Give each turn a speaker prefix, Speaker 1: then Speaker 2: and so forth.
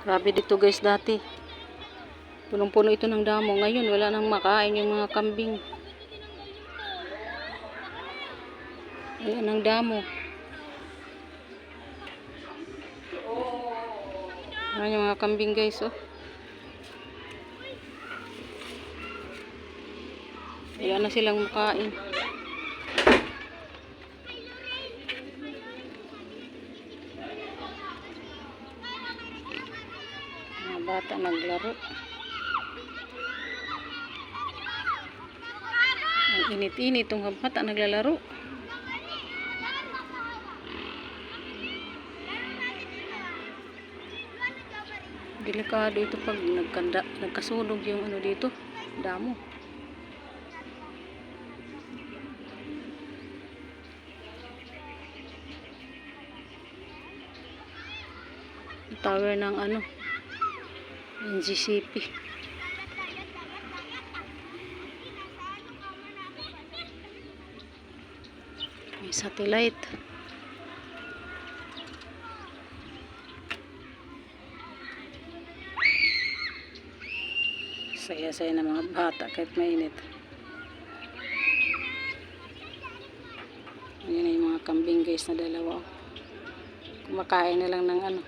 Speaker 1: Grabe dito guys dati. Punong-puno ito ng damo. Ngayon wala nang makain yung mga kambing. Wala nang damo. Ayan yung mga kambing guys oh. Wala na silang makain. Mga bata naglaro. Ang init-init itong bata naglalaro. Delikado ito pag nagkasunog yung ano dito, damo. Tower ng ano, NGCP. May satellite. Saya-saya ng mga bata kahit mainit. Ayan yung mga kambing guys na dalawa. Kumakain na lang ng ano,